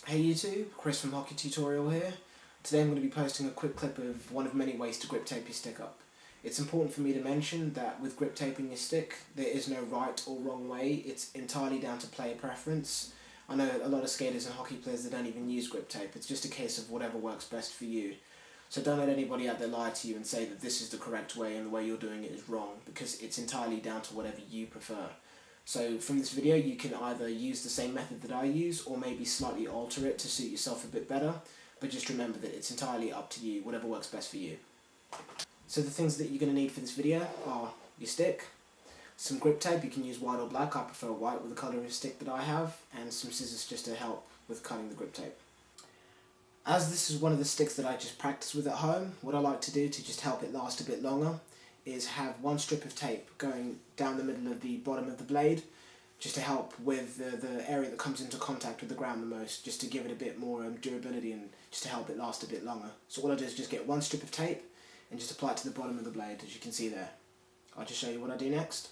Hey YouTube, Chris from Hockey Tutorial here. Today I'm going to be posting a quick clip of one of many ways to grip tape your stick up. It's important for me to mention that with grip taping your stick, there is no right or wrong way, it's entirely down to player preference. I know a lot of skaters and hockey players that don't even use grip tape, it's just a case of whatever works best for you. So don't let anybody out there lie to you and say that this is the correct way and the way you're doing it is wrong, because it's entirely down to whatever you prefer. So from this video you can either use the same method that I use or maybe slightly alter it to suit yourself a bit better, but just remember that it's entirely up to you, whatever works best for you. So the things that you're going to need for this video are your stick, some grip tape, you can use white or black, I prefer white with the colour of the stick that I have, and some scissors just to help with cutting the grip tape. As this is one of the sticks that I just practice with at home, what I like to do to just help it last a bit longer is have one strip of tape going down the middle of the bottom of the blade, just to help with the area that comes into contact with the ground the most, just to give it a bit more durability and just to help it last a bit longer. So what I do is just get one strip of tape and just apply it to the bottom of the blade, as you can see there. I'll just show you what I do next.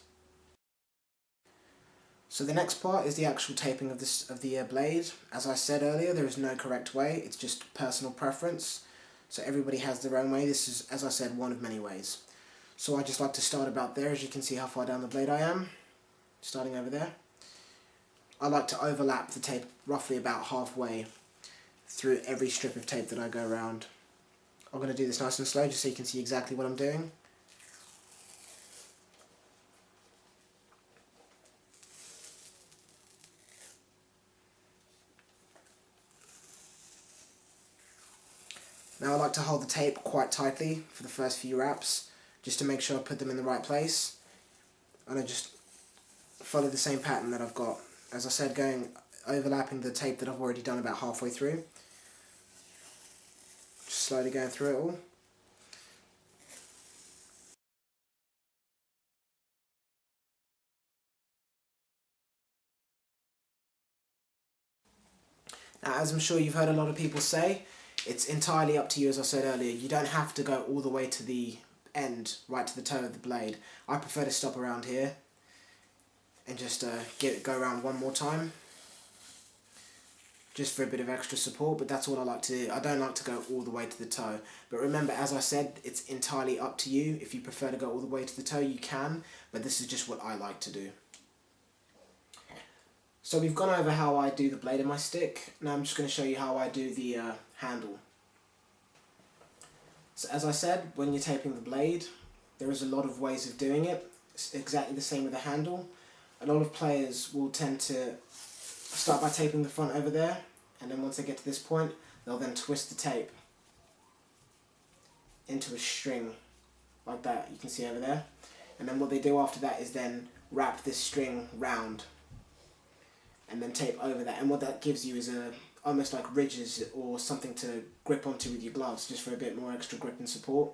So the next part is the actual taping of the blade. As I said earlier, there is no correct way, it's just personal preference. So everybody has their own way. This is, as I said, one of many ways. So I just like to start about there, as you can see how far down the blade I am, starting over there. I like to overlap the tape roughly about halfway through every strip of tape that I go around. I'm going to do this nice and slow just so you can see exactly what I'm doing. Now I like to hold the tape quite tightly for the first few wraps, just to make sure I put them in the right place. And I just follow the same pattern that I've got. As I said, overlapping the tape that I've already done about halfway through. Just slowly going through it all. Now, as I'm sure you've heard a lot of people say, it's entirely up to you, as I said earlier. You don't have to go all the way to the end, right to the toe of the blade. I prefer to stop around here and just go around one more time, just for a bit of extra support, but that's all I like to do. I don't like to go all the way to the toe, but remember, as I said, it's entirely up to you. If you prefer to go all the way to the toe, you can, but this is just what I like to do. So we've gone over how I do the blade of my stick. Now I'm just going to show you how I do the handle. So as I said, when you're taping the blade, there is a lot of ways of doing it. It's exactly the same with the handle. A lot of players will tend to start by taping the front over there, and then once they get to this point, they'll then twist the tape into a string, like that, you can see over there. And then what they do after that is then wrap this string round, and then tape over that. And what that gives you is almost like ridges or something to grip onto with your gloves, just for a bit more extra grip and support.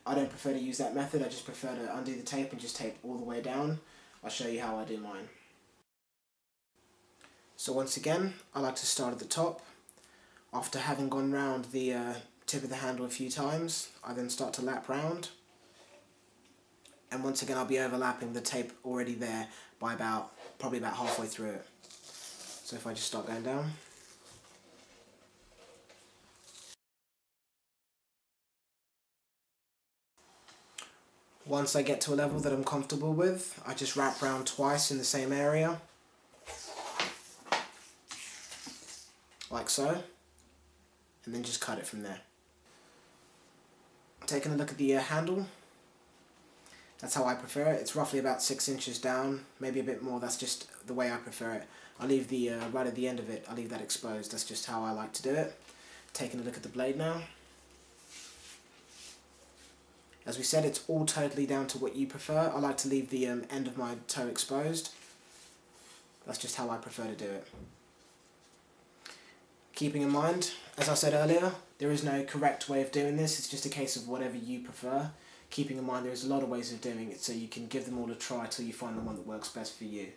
I don't prefer to use that method, I just prefer to undo the tape and just tape all the way down. I'll show you how I do mine. So once again, I like to start at the top. After having gone round the tip of the handle a few times, I then start to lap round. And once again, I'll be overlapping the tape already there by probably about halfway through it. So if I just start going down. Once I get to a level that I'm comfortable with, I just wrap round twice in the same area, like so, and then just cut it from there. Taking a look at the handle, that's how I prefer it. It's roughly about 6 inches down, maybe a bit more, that's just the way I prefer it. I leave the, right at the end of it, I leave that exposed, that's just how I like to do it. Taking a look at the blade now. As we said, it's all totally down to what you prefer. I like to leave the end of my toe exposed. That's just how I prefer to do it. Keeping in mind, as I said earlier, there is no correct way of doing this. It's just a case of whatever you prefer. Keeping in mind, there's a lot of ways of doing it, so you can give them all a try till you find the one that works best for you.